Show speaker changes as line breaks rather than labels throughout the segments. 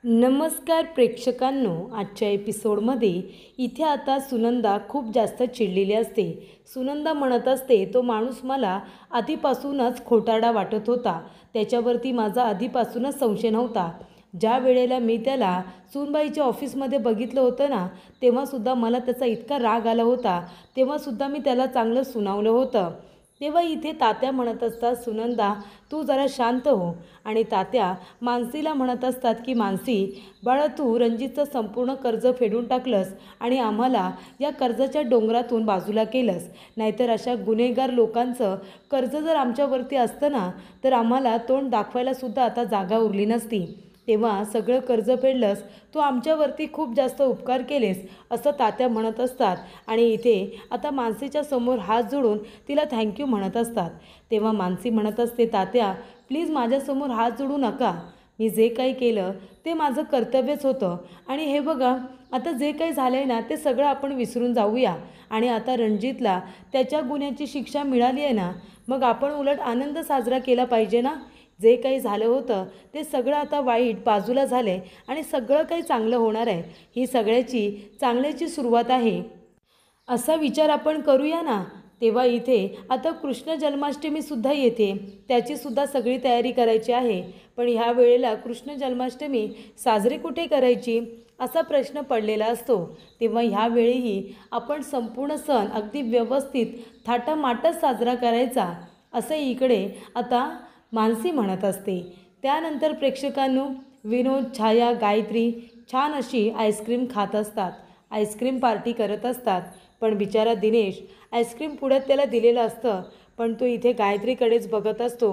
नमस्कार प्रेक्षकांनो, आजच्या एपिसोडमध्ये इथे आता सुनंदा खूप जास्त चिडलेली असते। सुनंदा म्हणत असते, तो माणूस मला आधीपासूनच खोटारडा वाटत होता, त्याच्यावरती माझा आधीपासूनच संशय नव्हता। ज्या वेळेला मी त्याला सूनबाईच्या ऑफिसमध्ये बघितलं होतं ना, तेव्हासुद्धा मला त्याचा इतका राग आला होता, तेव्हासुद्धा मी त्याला चांगलं सुनावलं होतं। तेव्हा इथे तात्या म्हणत असतात, सुनंदा तू जरा शांत हो। आणि तात्या मानसीला म्हणत असतात की मानसी बाळा, तू रणजितचं संपूर्ण कर्ज फेडून टाकलंस आणि आम्हाला या कर्जाच्या डोंगरातून बाजूला केलंस, नाहीतर अशा गुन्हेगार लोकांचं कर्ज जर आमच्यावरती असतं ना, तर आम्हाला तोंड दाखवायलासुद्धा आता जागा उरली नसती। तेव्हा सगळं कर्ज फेडलंस, तू आमच्यावरती खूप जास्त उपकार केलेस, असं तात्या म्हणत असतात। आणि इथे आता मानसीच्या समोर हात जोडून तिला थँक्यू म्हणत असतात। तेव्हा मानसी म्हणत असते, तात्या प्लीज माझ्यासमोर हात जोडू नका, मी जे काही केलं ते माझं कर्तव्यच होतं। आणि हे बघा, आता जे काही झालं आहे ना, ते सगळं आपण विसरून जाऊया। आणि आता रणजितला त्याच्या गुन्ह्याची शिक्षा मिळाली आहे ना, मग आपण उलट आनंद साजरा केला पाहिजे ना। जे काही झालं होतं ते सगळं आता वाईट बाजूला झालं आहे आणि सगळं काही चांगलं होणार आहे। ही सगळ्याची चांगल्याची सुरुवात आहे, असा विचार आपण करूया ना। तेव्हा इथे आता कृष्ण जन्माष्टमीसुद्धा येते, त्याचीसुद्धा सगळी तयारी करायची आहे। पण ह्या वेळेला कृष्ण जन्माष्टमी साजरी कुठे करायची असा प्रश्न पडलेला असतो। तेव्हा ह्यावेळीही आपण संपूर्ण सण अगदी व्यवस्थित थाटामाटात साजरा करायचा, असं इकडे आता मानसी म्हणत असते। त्यानंतर प्रेक्षकांनो, विनोद, छाया, गायत्री छान अशी आईस्क्रीम खात असतात, आईस्क्रीम पार्टी करत असतात। पण बिचारा दिनेश आईस्क्रीम पुढ्यात त्याला दिलेलं असतं, पण तो इथे गायत्रीकडेच बघत असतो।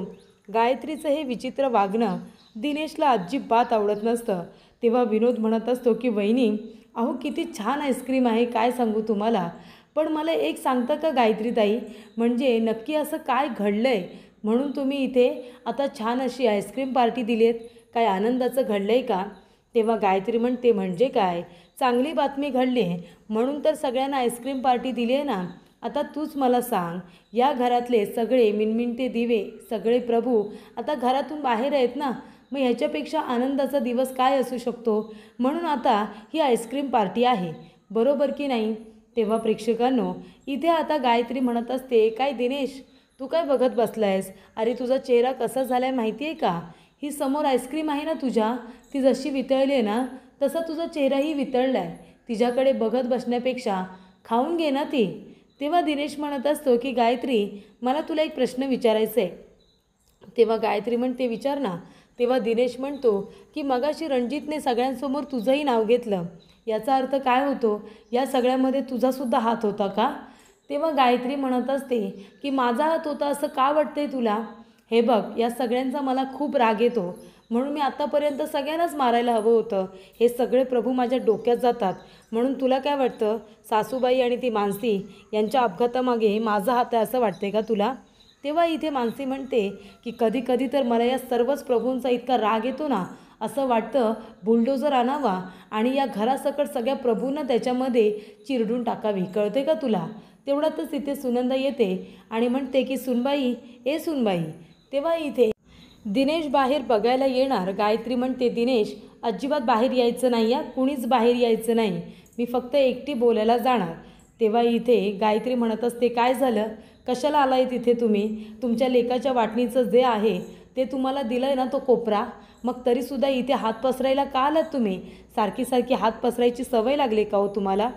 गायत्रीचं हे विचित्र वागणं दिनेशला अजिबात आवडत नसतं। तेव्हा विनोद म्हणत असतो की वहिनी, अहो किती छान आईस्क्रीम आहे, काय सांगू तुम्हाला। पण मला एक सांगता का गायत्रीताई, म्हणजे नक्की असं काय घडलं आहे म्हणून तुम्ही इथे आता छान अशी आईस्क्रीम पार्टी दिलीत, काय आनंदाचं घडलं आहे का? तेव्हा गायत्री म्हणते, म्हणजे काय, चांगली बातमी घडली आहे म्हणून तर सगळ्यांना आईस्क्रीम पार्टी दिली आहे ना। आता तूच मला सांग, या घरातले सगळे मिणमिणते दिवे, सगळे प्रभू आता घरातून बाहेर आहेत ना, मग ह्याच्यापेक्षा आनंदाचा दिवस काय असू शकतो? म्हणून आता ही आईस्क्रीम पार्टी आहे, बरोबर की नाही? तेव्हा प्रेक्षकांनो, इथे आता गायत्री म्हणत असते, काय दिनेश तू काय बघत बसला आहेस? अरे तुझा चेहरा कसा झाला आहे माहिती आहे का? ही समोर आईस्क्रीम आहे ना तुझ्या, ती जशी वितळली आहे ना, तसा तुझा चेहराही वितळला आहे। तिच्याकडे बघत बसण्यापेक्षा खाऊन घे ना ती। तेव्हा दिनेश म्हणत असतो की गायत्री, मला तुला एक प्रश्न विचारायचा आहे। तेव्हा गायत्री म्हणते, विचार ना। तेव्हा दिनेश म्हणतो की मगाशी रणजितने सगळ्यांसमोर तुझंही नाव घेतलं, याचा अर्थ काय होतो? या सगळ्यामध्ये तुझासुद्धा हात होता का? तेव्हा गायत्री म्हणत असते की माझा हात होता असं का वाटतंय तुला? हे बघ, या सगळ्यांचा मला खूप राग येतो, म्हणून मी आत्तापर्यंत सगळ्यांनाच मारायला हवं होतं। हे सगळे प्रभू माझ्या डोक्यात जातात, म्हणून तुला काय वाटतं, सासूबाई आणि ती मानसी यांच्या अपघातामागे माझा हात आहे असं वाटते का तुला? तेव्हा इथे मानसी म्हणते की कधी कधी तर मला या सर्वच प्रभूंचा इतका राग येतो ना, असं वाटतं बुलडोजर आणावा आणि या घरासकट सगळ्या प्रभूंना त्याच्यामध्ये चिरडून टाकावी, कळते का तुला? तेवढ्यातच इथे सुनंदा येते आणि म्हणते की सुनबाई, ए सुनबाई। तेव्हा इथे दिनेश बाहेर बघायला येणार। गायत्री म्हणते, दिनेश अजिबात बाहेर यायचं नाही, या कुणीच बाहेर यायचं नाही, मी फक्त एकटी बोलायला जाणार। तेव्हा इथे गायत्री म्हणत असते, काय झालं, कशाला आलाय तिथे तुम्ही? तुमच्या लेकाच्या वाटणीचं जे आहे ते तुम्हाला दिलं आहे ना तो कोपरा, मग तरीसुद्धा इथे हात पसरायला का आलात तुम्ही? सारखी सारखी हात पसरायची सवय लागली का हो तुम्हाला?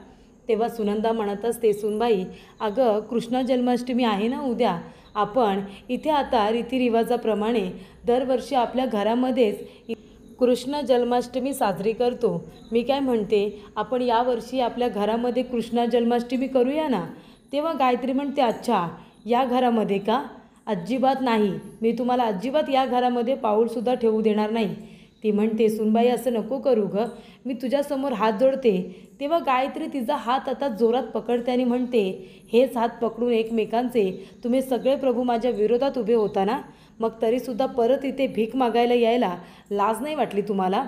तेव्हा सुनंदा म्हणत असते, सुनबाई अगं कृष्ण जन्माष्टमी आहे ना उद्या, आपण इथे आता रीतिरिवाजाप्रमाणे दरवर्षी आपल्या घरामध्येच कृष्ण जन्माष्टमी साजरी करतो। मी काय म्हणते, आपण यावर्षी आपल्या घरामध्ये कृष्ण जन्माष्टमी करूया ना। तेव्हा गायत्री म्हणते, अच्छा या घरामध्ये का? अजिबात नाही, मी तुम्हाला अजिबात या घरामध्ये पाऊलसुद्धा ठेवू देणार नाही। ती म्हणते, सुनबाई असं नको करू गं, मी तुझ्यासमोर हात जोडते। तेव्हा गायत्री तिचा हात आता जोरात पकडते आणि म्हणते, हेच हात पकडून एकमेकांचे तुम्ही सगळे प्रभू माझ्या विरोधात उभे होता ना, मग तरीसुद्धा परत इथे भीक मागायला यायला लाज नाही वाटली तुम्हाला?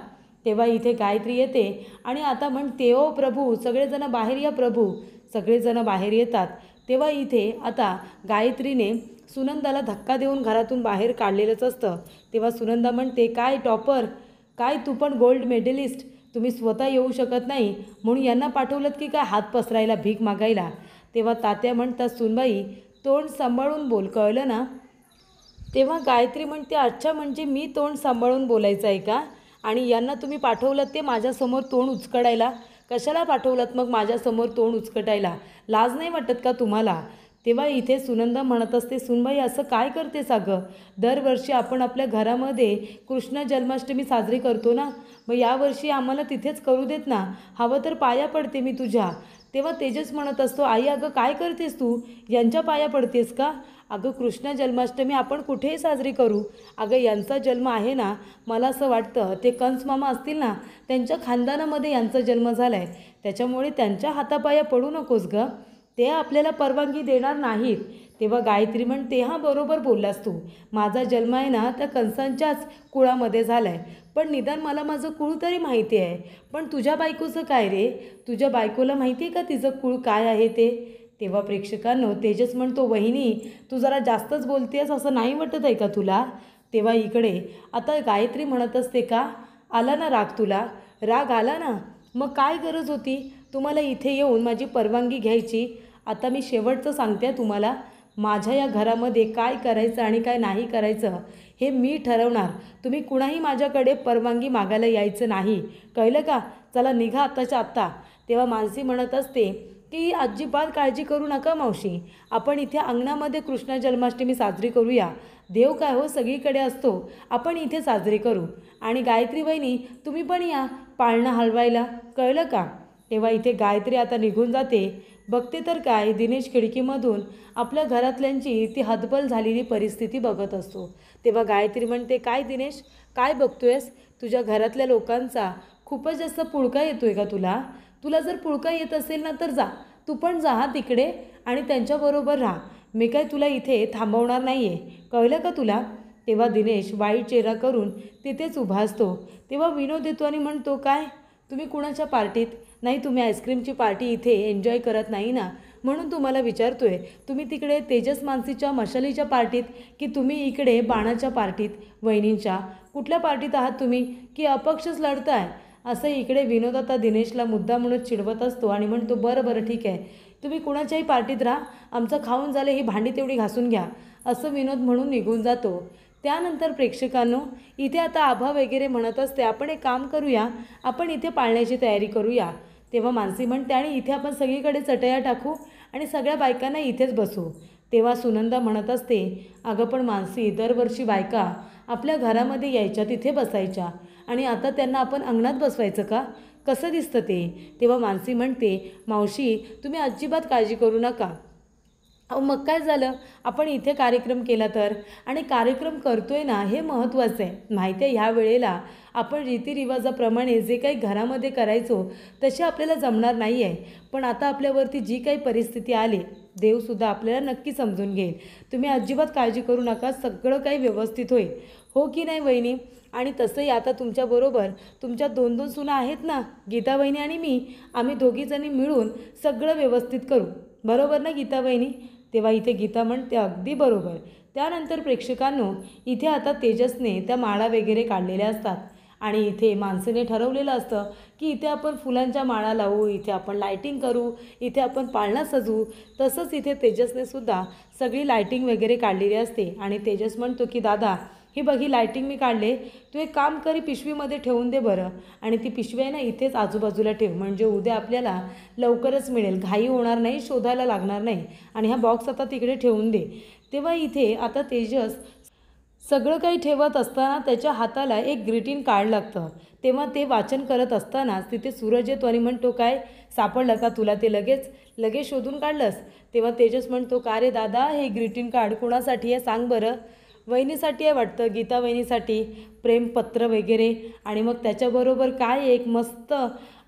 तेव्हा इथे गायत्री येते आणि आता म्हणते, ओ प्रभू सगळेजण बाहेर या, प्रभू सगळेजण बाहेर येतात। तेव्हा इथे आता गायत्रीने सुनंदाला धक्का देऊन घरातून बाहेर काढलेलंच असतं। तेव्हा सुनंदा म्हणते, काय टॉपर काय तू पण गोल्ड मेडलिस्ट, तुम्ही स्वतः येऊ शकत नाही म्हणून यांना पाठवलं की काय हात पसरायला, भीक मागायला? तेव्हा तात्या म्हणतात, सुनबाई तोंड सांभाळून बोल, कळलं ना? तेव्हा गायत्री म्हणते, अच्छा म्हणजे मी तोंड सांभाळून बोलायचं आहे का? आणि यांना तुम्ही पाठवलं ते माझ्यासमोर तोंड उचकडायला? कशाला पाठवलं मग माझ्यासमोर तोंड उचकटायला? लाज नाही वाटत का तुम्हाला? तेव्हा इथे सुनंदा म्हणत असते, सुनबाई असं काय करतेस अगं? दरवर्षी आपण आपल्या घरामध्ये कृष्ण जन्माष्टमी साजरी करतो ना, मग यावर्षी आम्हाला तिथेच करू देत ना, हवं तर पाया पडते मी तुझ्या. तेव्हा तेजस म्हणत असतो, आई अगं काय करतेस तू? यांच्या पाया पडतेस का? अगं कृष्ण जन्माष्टमी आपण कुठेही साजरी करू. अगं यांचा जन्म आहे ना, मला असं वाटतं ते कंस मामा असतील ना, त्यांच्या खानदानामध्ये यांचा जन्म झाला आहे, त्याच्यामुळे त्यांच्या हातापाया पडू नकोस गं, ते आपल्याला परवानगी देणार नाहीत. तेव्हा गायत्री म्हणते, हां बरोबर बोललास तू, माझा जन्म आहे ना त्या कंसांच्याच कुळामध्ये झाला आहे, पण निदान मला माझं कुळ तरी माहिती आहे. पण तुझ्या बायकोचं काय रे? तुझ्या बायकोला माहिती आहे का तिचं कुळ काय आहे ते? तेव्हा प्रेक्षकांनो तेजस म्हणतो, वहिनी तू जरा जास्तच बोलतेस, असं नाही वाटत आहे का तुला? तेव्हा इकडे आता गायत्री म्हणत असते, का आला ना राग तुला? राग आला ना? मग काय गरज होती तुम्हाला इथे येऊन माझी परवानगी घ्यायची? आता मी शेवटचं सांगते तुम्हाला, माझ्या या घरामध्ये काय करायचं आणि काय नाही करायचं हे मी ठरवणार. तुम्ही कुणाही माझ्याकडे परवानगी मागायला यायचं नाही, कळलं का? चला निघा आत्ताच्या आत्ता. तेव्हा मानसी म्हणत असते की अजिबात काळजी करू नका मावशी, आपण इथे अंगणामध्ये कृष्ण जन्माष्टमी साजरी करूया. देव काय हो सगळीकडे असतो, आपण इथे साजरी करू. आणि गायत्री वहिनी तुम्ही पण या पाळणं हलवायला, कळलं का? तेव्हा इथे गायत्री आता निघून जाते. बघते तर काय, दिनेश खिडकीमधून आपल्या घरातल्यांची ती हतबल झालेली परिस्थिती बघत असतो. तेव्हा गायत्री म्हणते, काय दिनेश काय बघतोयस? तुझ्या घरातल्या लोकांचा खूपच जास्त पुळका येतोय का तुला? तुला जर पुळका येत असेल ना तर जा, तू पण जा हा तिकडे आणि त्यांच्याबरोबर राहा. मी काय तुला इथे थांबवणार नाही आहे, कळलं का तुला? तेव्हा दिनेश वाईट चेहरा करून तिथेच उभा असतो. तेव्हा विनोद येतो आणि म्हणतो, काय तुम्ही कुणाच्या पार्टीत? नाही तुम्ही आईस्क्रीमची पार्टी इथे एन्जॉय करत नाही ना, म्हणून तुम्हाला विचारतोय. तुम्ही तिकडे तेजस मानसीच्या मशालीच्या पार्टीत की तुम्ही इकडे बाणाच्या पार्टीत, वहिनींच्या कुठल्या पार्टीत आहात तुम्ही, की अपक्षच लढताय? असं इकडे विनोद आता दिनेशला मुद्दा म्हणून चिडवत असतो आणि म्हणतो, बरं बरं ठीक आहे, तुम्ही कुणाच्याही पार्टीत राहा, आमचं खाऊन झालं, ही भांडी तेवढी घासून घ्या, असं विनोद म्हणून निघून जातो. त्यानंतर प्रेक्षकांनो इथे आता आभा वगैरे म्हणत असते, आपण एक काम करूया, आपण इथे पाळण्याची तयारी करूया. तेव्हा मानसी म्हणते, आणि इथे आपण सगळीकडे चटया टाकू आणि सगळ्या बायकांना इथेच बसू. तेव्हा सुनंदा म्हणत असते, अगं पण मानसी दरवर्षी बायका आपल्या घरामध्ये यायच्या, तिथे बसायच्या, आणि आता त्यांना आपण अंगणात बसवायचं का? कसं दिसतं ते? तेव्हा मानसी म्हणते, मावशी तुम्ही अजिबात काळजी करू नका. अहो मग काय झालं, आपण इथे कार्यक्रम केला तर, आणि कार्यक्रम करतोय ना हे महत्त्वाचं आहे. माहिती आहे ह्या वेळेला आपण रीतिरिवाजाप्रमाणे जे काही घरामध्ये करायचो तसे आपल्याला जमणार नाही आहे, पण आता आपल्यावरती जी काही परिस्थिती आली, देवसुद्धा आपल्याला नक्की समजून घेईल. तुम्ही अजिबात काळजी करू नका, सगळं काही व्यवस्थित होईल. हो की नाही वहिनी? आणि तसंही आता तुमच्याबरोबर तुमच्या 2-2 सुना आहेत ना, गीता वहिनी आणि मी, आम्ही दोघीजणी मिळून सगळं व्यवस्थित करू, बरोबर ना गीता वहिनी? तेव्हा इथे गीता म्हणते, अगदी बरोबर. त्यानंतर प्रेक्षकांनो इथे आता तेजसने त्या माळा वगैरे काढलेल्या असतात आणि इथे माणसाने ठरवलेलं असतं की इथे आपण फुलांच्या माळा लावू, इथे आपण लायटिंग करू, इथे आपण पाळणा सजवू. तसंच इथे तेजसने सुद्धा सगळी लायटिंग वगैरे काढलेली असते आणि तेजस म्हणतो की दादा ही बघ, ही लायटिंग मी काढले, तू एक काम करी पिशवीमध्ये ठेवून दे बरं, आणि ती पिशवी आहे ना इथेच आजूबाजूला ठेव, म्हणजे उद्या आपल्याला लवकरच मिळेल, घाई होणार नाही, शोधायला लागणार नाही. आणि हा बॉक्स आता तिकडे ठेवून दे. तेव्हा इथे आता तेजस सगळं काही ठेवत असताना त्याच्या हाताला एक ग्रीटिंग कार्ड लागतं. तेव्हा ते वाचन करत असतानाच तिथे सूरज येतो आणि म्हणतो, काय सापडलं का तुला ते? लगेच शोधून काढलंस? तेव्हा तेजस म्हणतो, का रे दादा हे ग्रीटिंग कार्ड कोणासाठी आहे सांग बरं? वहिनीसाठी आहे वाटतं, गीता वहिनीसाठी, प्रेमपत्र वगैरे. आणि मग त्याच्याबरोबर काय एक मस्त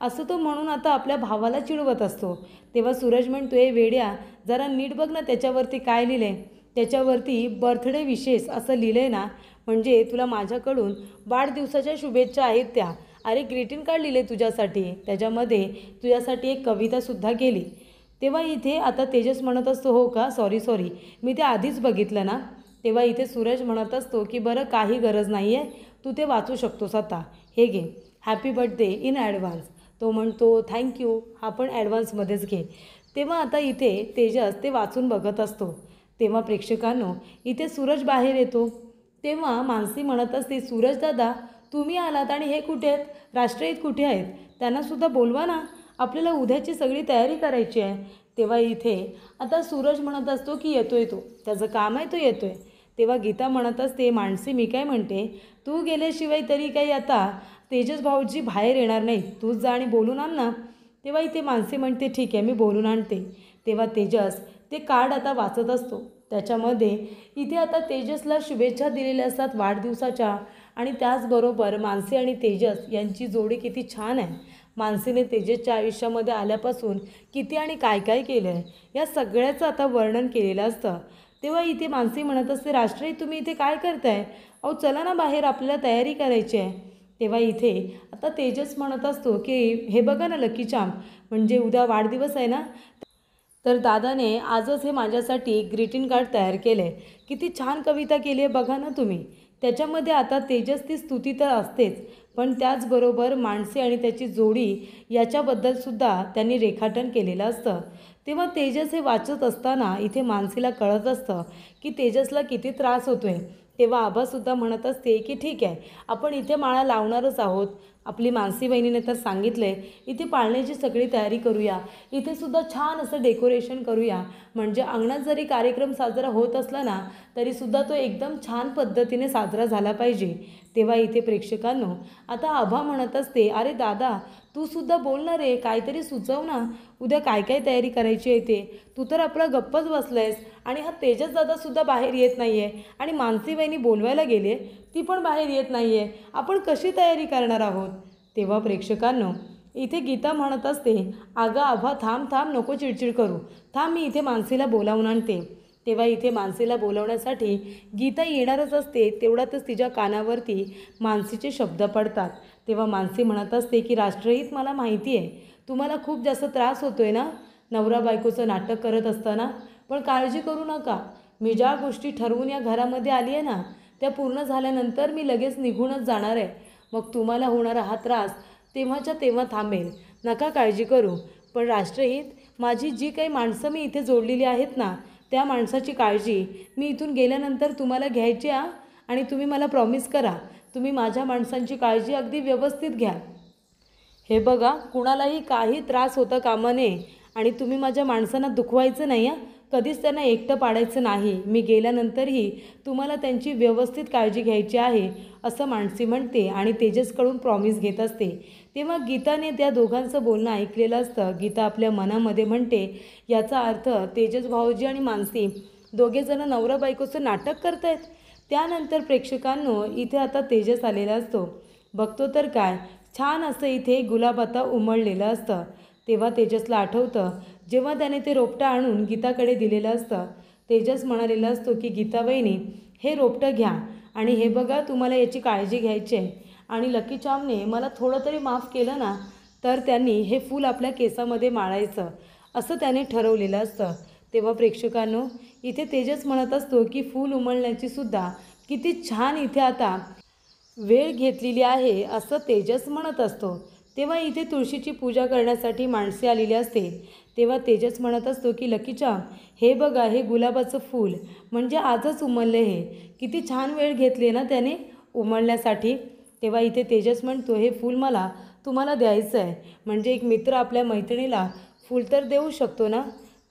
असं तो म्हणून आता आपल्या भावाला चिडवत असतो. तेव्हा सूरज म्हणतो, ए वेड्या जरा नीट बघ ना त्याच्यावरती काय लिहिलं आहे. त्याच्यावरती बर्थडे विशेस असं लिहिलं आहे ना, म्हणजे तुला माझ्याकडून वाढदिवसाच्या शुभेच्छा आहेत त्या. अरे ग्रीटिंग कार्ड लिहिले तुझ्यासाठी, त्याच्यामध्ये तुझ्यासाठी एक कवितासुद्धा केली. तेव्हा इथे आता तेजस म्हणत असतो, हो का, सॉरी मी ते आधीच बघितलं ना. तेव्हा इथे सूरज म्हणत असतो की बरं काही गरज नाही आहे, तू ते वाचू शकतोस आता, हे घे, हॅपी बर्थडे इन ॲडव्हान्स. तो म्हणतो थँक्यू, हा पण ॲडव्हान्समध्येच घे. तेव्हा आता इथे तेजस ते वाचून बघत असतो. तेव्हा प्रेक्षकांनो इथे सूरज बाहेर येतो. तेव्हा मानसी म्हणत असते, सूरज दादा तुम्ही आलात आणि हे कुठे आहेत, राष्ट्रहित कुठे आहेत, त्यांनासुद्धा बोलवा ना, आपल्याला उद्याची सगळी तयारी करायची आहे. तेव्हा इथे आता सूरज म्हणत असतो की येतोय तो, त्याचं काम आहे तो येतोय. तेव्हा गीता म्हणत असते, मानसी मी काय म्हणते, तू गेल्याशिवाय तरी काही आता तेजस भाऊजी बाहेर येणार नाही, तूच जा आणि बोलून आण ना. तेव्हा इथे मानसी म्हणते ठीक आहे मी बोलून आणते. तेव्हा तेजस ते कार्ड आता वाचत असतो. त्याच्यामध्ये इथे आता तेजसला शुभेच्छा दिलेल्या असतात वाढदिवसाच्या. आणि त्याचबरोबर मानसी आणि तेजस यांची जोडी किती छान आहे. मानसीने तेजसच्या आयुष्यामध्ये आल्यापासून किती आणि काय काय केलं आहे या सगळ्याचं आता वर्णन केलेलं असतं. तेव्हा इथे मानसी म्हणत असते, राष्ट्रही तुम्ही इथे काय करताय, अहो चला ना बाहेर, आपल्याला तयारी करायची आहे. तेव्हा इथे आता तेजस म्हणत असतो की हे बघा ना लकी चार्म, म्हणजे उद्या वाढदिवस आहे ना, तर दादाने आजच हे माझ्यासाठी ग्रीटिंग कार्ड तयार केलं आहे. किती छान कविता केली आहे बघा ना तुम्ही. त्याच्यामध्ये आता तेजस ती स्तुती तर असतेच, पण त्याचबरोबर मानसी आणि त्याची जोडी याच्याबद्दलसुद्धा त्यांनी रेखाटन केलेलं असतं. तेव्हा तेजस हे वाचत असताना इथे मानसीला कळत असतं की तेजसला किती त्रास होतो आहे. तेव्हा आभासुद्धा म्हणत असते की ठीक आहे, आपण इथे माळा लावणारच आहोत. आपली मानसी बहिणीने तर सांगितलं आहे, इथे पाळण्याची सगळी तयारी करूया, इथेसुद्धा छान असं डेकोरेशन करूया, म्हणजे अंगणात जरी कार्यक्रम साजरा होत असला ना तरीसुद्धा तो एकदम छान पद्धतीने साजरा झाला पाहिजे. तेव्हा इथे प्रेक्षकांनो आता आभा म्हणत असते, अरे दादा तूसुद्धा बोलणार आहे, काहीतरी सुचव ना, उद्या काय काय तयारी करायची आहे ते. तू तर आपला गप्पच बसलायस आणि हा तेजस दादासुद्धा बाहेर येत नाही आहे आणि मानसी बहिणी बोलवायला गेले ती पण बाहेर येत नाही आहे, आपण कशी तयारी करणार आहोत. तेव्हा प्रेक्षकांनो इथे गीता म्हणत असते, अगं आभा थांब थांब, नको चिडचिड करू, थांब मी इथे मानसीला बोलावून आणते. तेव्हा इथे मानसीला बोलवण्यासाठी गीता येणारच असते, तेवढ्यातच तिच्या कानावरती मानसीचे शब्द पडतात. तेव्हा मानसी म्हणत असते की राष्ट्रहित मला माहिती आहे तुम्हाला खूप जास्त त्रास होतो आहे ना नवरा बायकोचं नाटक करत असताना, पण काळजी करू नका, मी ज्या गोष्टी ठरवून या घरामध्ये आली आहे ना त्या पूर्ण झाल्यानंतर मी लगेच निघूनच जाणार आहे. मग तुम्हाला होणारा हा त्रास तेव्हाच्या तेव्हा थांबेल, नका काळजी करू. पण राष्ट्रहित माझी जी काही माणसं मी इथे जोडलेली आहेत ना त्या माणसाची काळजी मी इथून गेल्यानंतर तुम्हाला घ्यायची आहे. आणि तुम्ही मला प्रॉमिस करा, तुम्ही माझ्या माणसांची काळजी अगदी व्यवस्थित घ्या. हे बघा कुणालाही काही त्रास होता कामा नये आणि तुम्ही माझ्या माणसांना दुखवायचं नाही हां, कधीच त्यांना एकटं पाडायचं नाही. मी गेल्यानंतरही तुम्हाला त्यांची व्यवस्थित काळजी घ्यायची आहे असं मानसी म्हणते आणि तेजसकडून प्रॉमिस घेत असते. तेव्हा गीताने त्या दोघांचं बोलणं ऐकलेलं असतं. गीता आपल्या मनामध्ये म्हणते, याचा अर्थ तेजस भाऊजी आणि मानसी दोघेजणं नवरा बायकोचं नाटक करत आहेत. त्यानंतर प्रेक्षकांनो इथे आता तेजस आलेला असतो. बघतो तर काय छान असं इथे गुलाब आता उमललेलं असतं. तेव्हा तेजसला आठवतं जेव्हा त्याने ते रोपटं आणून गीताकडे दिलेलं असतं. तेजस म्हणालेला असतो की गीता बहिणी हे रोपटं घ्या आणि हे बघा तुम्हाला याची काळजी घ्यायची आहे आणि लकी चार्मने मला थोडं तरी माफ केलं ना तर त्यांनी हे फूल आपल्या केसामध्ये माळायचं असं त्याने ठरवलेलं असतं. तेव्हा प्रेक्षकांनो इथे तेजस म्हणत असतो की फूल उमलण्याची सुद्धा किती छान इथे आता वेळ घेतलेली आहे असं तेजस म्हणत असतो. तेव्हा इथे तुळशीची पूजा करण्यासाठी माणसे आलेली असते. तेव्हा तेजस म्हणत असतो की लकी चार्म हे बघा हे गुलाबाचं फूल म्हणजे आजच उमलले, हे किती छान वेळ घेतली ना त्याने उमलण्यासाठी. तेव्हा इथे तेजस म्हणतो हे फूल मला तुम्हाला द्यायचं आहे, म्हणजे एक मित्र आपल्या मैत्रिणीला फूल तर देऊ शकतो ना.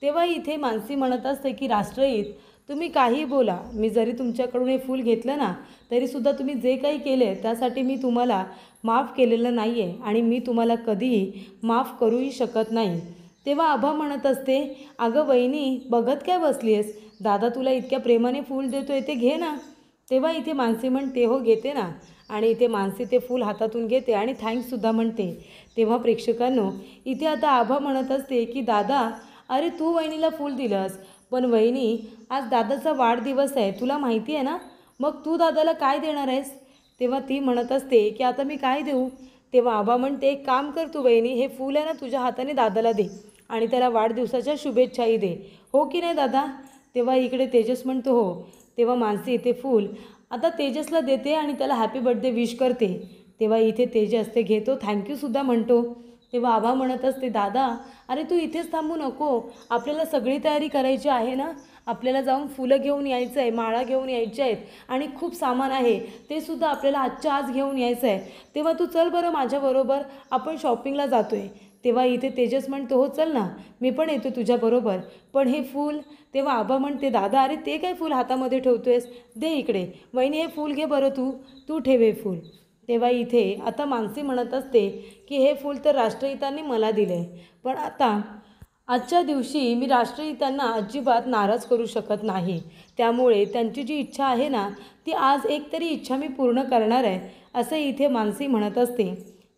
तेव्हा इथे मानसी म्हणत असते की राष्ट्रहित तुम्ही काही बोला, मी जरी तुमच्याकडून हे फूल घेतलं ना तरीसुद्धा तुम्ही जे काही केले त्यासाठी मी तुम्हाला माफ केलेलं नाही आहे आणि मी तुम्हाला कधीही माफ करूही शकत नाही. तेव्हा आभा म्हणत असते, अगं वहिनी बघत काय बसली आहेस, दादा तुला इतक्या प्रेमाने फूल देतोय ते घे ना. तेव्हा इथे मानसी म्हणते हो घेते ना आणि इथे मानसी ते फूल हातातून घेते आणि थँक्ससुद्धा म्हणते. तेव्हा प्रेक्षकांनो इथे आता आभा म्हणत असते की दादा अरे तू वहिनीला फूल दिलंस, पण वहिनी आज दादाचा वाढदिवस आहे तुला माहिती आहे ना, मग तू दादाला काय देणार आहेस. तेव्हा ती म्हणत असते की आता मी काय देऊ. तेव्हा आबा म्हणते एक काम कर तू वहिनी, हे फूल आहे ना तुझ्या हाताने दादाला दे आणि त्याला वाढदिवसाच्या शुभेच्छाही दे, हो की नाही दादा. तेव्हा इकडे तेजस म्हणतो हो. तेव्हा मानसी ते फूल आता तेजसला देते आणि त्याला हॅपी बर्थडे विश करते. तेव्हा इथे तेजस ते घेतो, थँक्यूसुद्धा म्हणतो. तेव्हा आभा म्हणत असते, दादा अरे तू इथेच थांबू नको, आपल्याला सगळी तयारी करायची आहे ना, आपल्याला जाऊन फुलं घेऊन यायचं आहे, माळा घेऊन यायच्या आहेत आणि खूप सामान आहे, ते सुद्धा आपल्याला आजच्या आज घेऊन यायचं आहे. तेव्हा तू चल बरं माझ्याबरोबर, आपण शॉपिंगला जातो आहे. तेव्हा इथे तेजस म्हणतो, हो चल ना, मी पण येतो तुझ्याबरोबर, पण हे फूल. तेव्हा आबा म्हणते, दादा अरे ते काय फूल हातामध्ये ठेवतोयस, दे इकडे. वहिनी हे फूल घे बरं, तू ठेव हे फूल. तेव्हा इथे आता मानसी म्हणत असते की हे फूल तर राष्ट्रहितांनी मला दिले, पण आता आजच्या दिवशी मी राष्ट्रहितांना अजिबात नाराज करू शकत नाही, त्यामुळे त्यांची जी इच्छा आहे ना, ती आज एक तरी इच्छा मी पूर्ण करणार आहे, असे इथे मानसी म्हणत असते.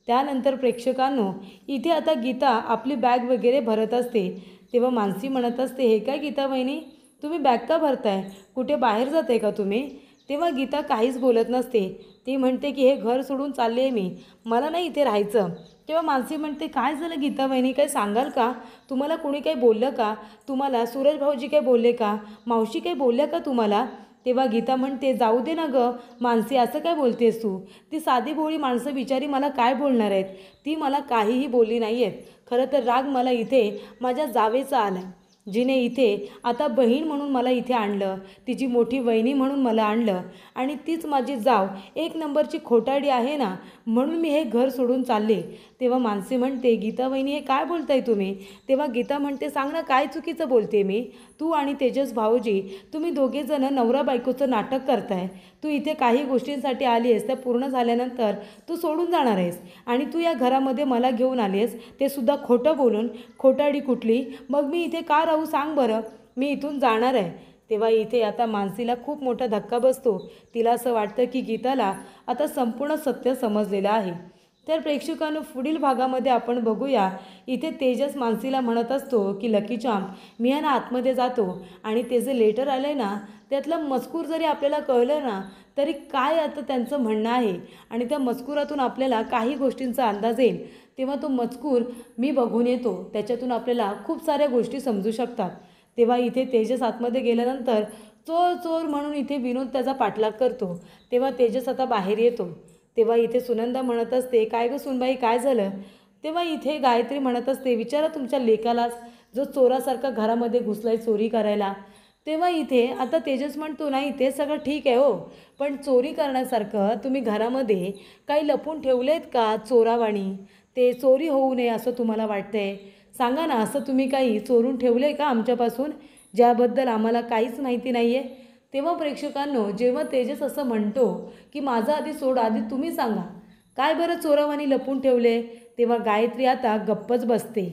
त्यानंतर प्रेक्षकांनो, इथे आता गीता आपली बॅग वगैरे भरत असते. तेव्हा मानसी म्हणत असते, हे काय गीता वहिनी, तुम्ही बॅग का भरताय, कुठे बाहेर जाते का तुम्ही? तेव्हा गीता काहीच बोलत नसते. ती म्हणते की हे घर सोडून चालले आहे मी, मला नाही इथे राहायचं. तेव्हा मानसी म्हणते, काय झालं गीता वहिनी, काय सांगाल का, तुम्हाला कोणी काही बोललं का, तुम्हाला सूरज भाऊजी काही बोलले का, मावशी काही बोलल्या का तुम्हाला? तेव्हा गीता म्हणते, जाऊ दे ना गं मानसी, असं काय बोलतेस तू, ती साधी भोळी माणसं बिचारी मला काय बोलणार आहेत, ती मला काहीही बोलली नाही आहेत. खरं तर राग मला इथे माझ्या जावेचा आला, जिने इथे आता बहीण म्हणून मला इथे आणलं, तिची मोठी वहिनी म्हणून मला आणलं, आणि तीच माझी जाव एक नंबरची खोटाडी आहे ना, म्हणून मी हे घर सोडून चालले. तेव्हा मानसी म्हणते, गीता वहिनी हे काय बोलताय तुम्ही? तेव्हा गीता म्हणते, सांग ना काय चुकीचं बोलते मी, तू आणि तेजस भाऊजी तुम्ही दोघेजणं नवरा बायकोचं नाटक करताय. तू इथे काही गोष्टींसाठी आली आहेस, त्या पूर्ण झाल्यानंतर तू सोडून जाणार आहेस, आणि तू या घरामध्ये मला घेऊन आली आहेस, ते सुद्धा खोटं बोलून. खोटाडी कुठली, मग मी इथे का राहू सांग बरं, मी इथून जाणार आहे. तेव्हा इथे आता मानसीला खूप मोठा धक्का बसतो. तिला असं वाटतं की गीताला आता संपूर्ण सत्य समजलेलं आहे. तर प्रेक्षकांनो, पुढील भागामध्ये आपण बघूया, इथे तेजस मानसीला म्हणत असतो की लकी चार्म, मी आहे ना आतमध्ये जातो, आणि ते जे लेटर आलं आहे ना, त्यातलं मजकूर जरी आपल्याला कळलं ना, तरी काय आता त्यांचं म्हणणं आहे, आणि त्या मजकुरातून आपल्याला काही गोष्टींचा अंदाज येईल. तेव्हा तो मजकूर मी बघून येतो, त्याच्यातून आपल्याला खूप साऱ्या गोष्टी समजू शकतात. तेव्हा इथे तेजस आतमध्ये गेल्यानंतर चोर चोर म्हणून इथे विनोद त्याचा पाठलाग करतो. तेव्हा तेजस आता बाहेर येतो. तेव्हा इथे सुनंदा म्हणत असते, काय गं सुनबाई काय झालं? तेव्हा इथे गायत्री म्हणत असते, विचारा तुमच्या लेकालाच, जो चोरासारखा घरामध्ये घुसलाय चोरी करायला. तेव्हा इथे आता तेजस म्हणतो, नाही ते सगळं ठीक आहे हो, पण चोरी करण्यासारखं तुम्ही घरामध्ये काही लपून ठेवले आहेत का चोरावाणी, ते चोरी होऊ नये असं तुम्हाला वाटतंय? सांगा ना, असं तुम्ही काही चोरून ठेवलं आहे का आमच्यापासून, ज्याबद्दल आम्हाला काहीच माहिती नाही आहे? तेव्हा प्रेक्षकांनो, जेव्हा तेजस असं म्हणतो की माझं आधी सोड, आधी तुम्ही सांगा काय बरं चोरावानी लपून ठेवले, तेव्हा गायत्री आता गप्पच बसते.